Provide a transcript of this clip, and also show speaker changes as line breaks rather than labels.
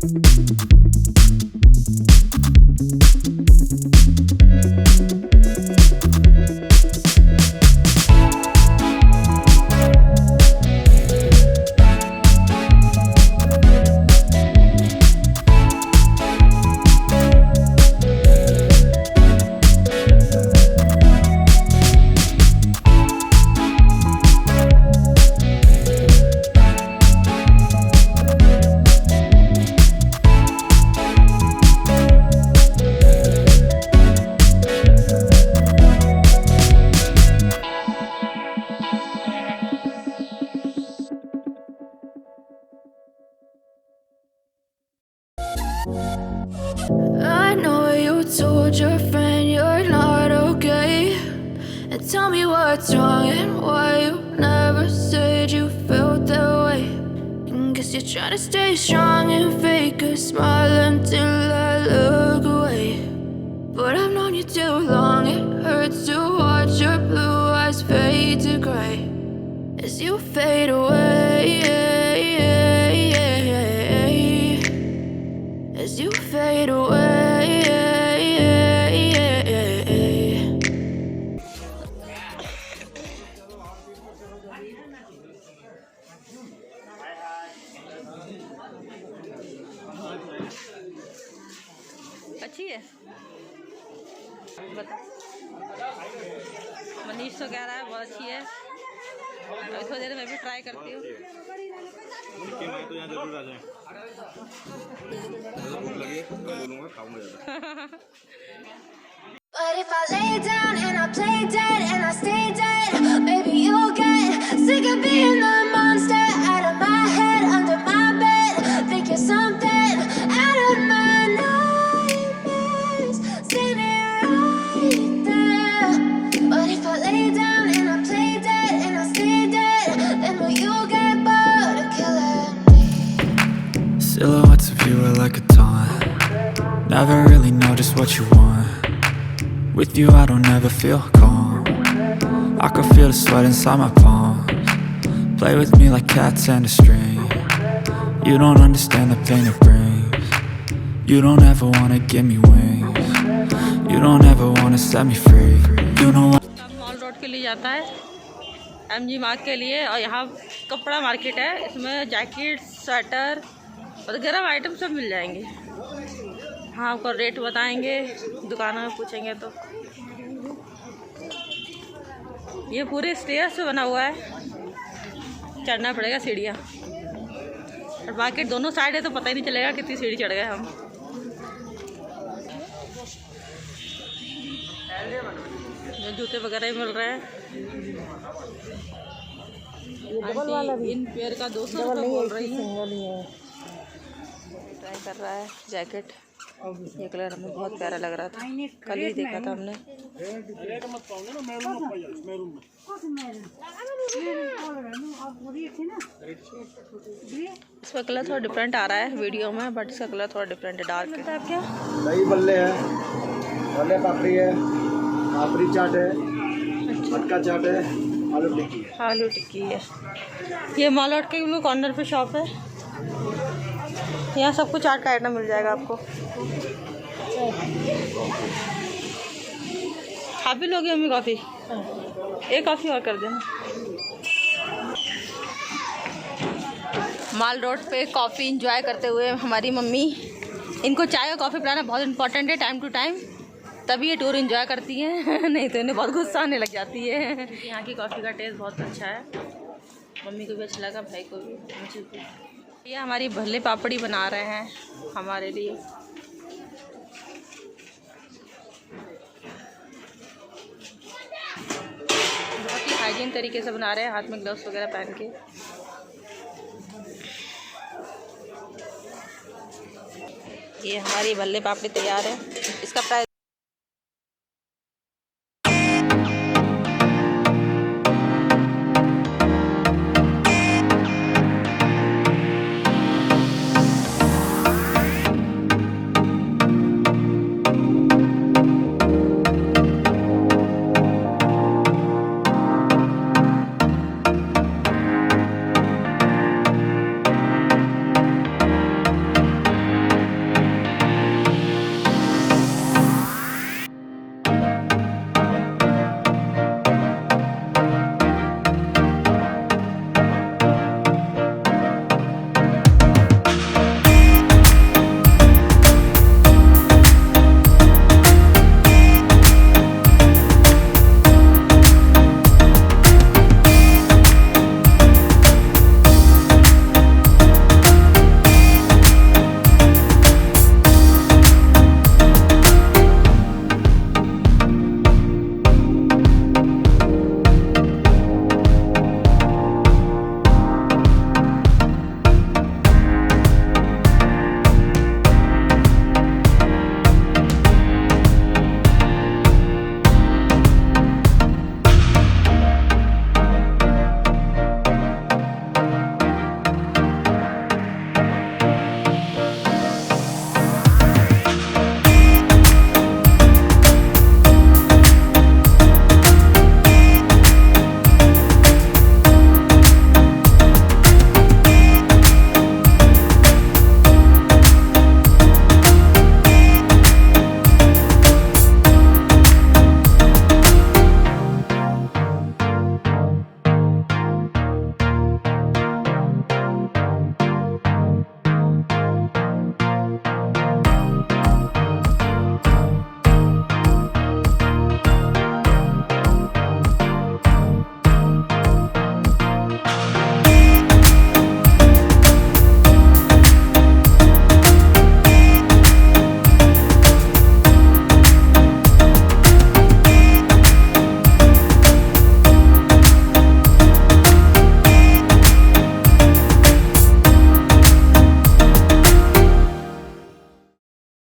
I know you told your friend you're not okay, and tell me what's wrong and why you never said you felt that way. And guess you're trying to stay strong and fake a smile until I look away. But I've known you too long, it hurts to watch your blue eyes fade to gray as you fade away, as you fade away.
अच्छी है, बता। मनीष तो कह रहा है बहुत अच्छी है। अभी थोड़ी देर में भी ट्राई करती हूँ।
मैं तो यहाँ जरूर आ जाएं। भूख लगी है, मैं बोलूँगा खाऊंगा ज़्यादा।
But if I lay down and I play dead and I stay dead, maybe you'll get sick of being the monster out of my head, under my bed. Think you're something out of my nightmares, standing right there. But if I lay down and I play dead and I stay dead, then will you get bored of killing me?
Silhouettes of you are like a taunt. Never really know just what you want. With you I don't ever feel calm. I can feel the sweat inside my palms. Play with me like cats and a string. You don't understand the pain it brings. You don't ever wanna give me wings. You don't ever wanna set me free. You know what?
Mall road के लिए जाता है MG मार्ग के लिए, और यहाँ कपड़ा मार्केट है। इसमें जैकेट, स्वेटर और गर्म आइटम सब मिल जाएंगे। हाँ, आपको रेट बताएंगे, दुकानों में पूछेंगे तो। ये पूरे स्टेयर से बना हुआ है, चढ़ना पड़ेगा सीढ़ियाँ। और मार्केट दोनों साइड है तो पता ही नहीं चलेगा कितनी सीढ़ी चढ़ गए हम। जो जूते वगैरह भी मिल रहे हैं। इन पेयर का 200 रुपये बोल रही है। ट्राई कर रहा है जैकेट। ये कलर हमें बहुत प्यारा लग रहा था, कल ही देखा था हमने। इसका कलर थोड़ा डिफरेंट आ रहा है वीडियो में, बट इसका कलर थोड़ा डिफरेंट है, डार्क है। क्या
दही बल्ले है, छोले पापड़ी है, पापड़ी चाट है, मटका चाट है, आलू टिक्की है।
आलू टिक्की है। ये मॉल रोड के कॉर्नर पे शॉप है। यहाँ सब कुछ चाट का आइटम मिल जाएगा आपको। आप भी लोगे मम्मी कॉफ़ी? एक कॉफ़ी और कर देना। मॉल रोड पे कॉफ़ी इंजॉय करते हुए हमारी मम्मी, इनको चाय और कॉफ़ी पिलाना बहुत इंपॉर्टेंट है टाइम टू टाइम, तभी ये टूर इंजॉय करती हैं। नहीं तो इन्हें बहुत गुस्सा आने लग जाती है। यहाँ की कॉफ़ी का टेस्ट बहुत अच्छा है, मम्मी को भी अच्छा लगा, भाई को भी, मुझे भी। ये हमारी भल्ले पापड़ी बना रहे हैं हमारे लिए। बहुत ही हाइजीन तरीके से बना रहे हैं, हाथ में ग्लव्स वगैरह पहन के। ये हमारी भल्ले पापड़ी तैयार है। इसका प्राइस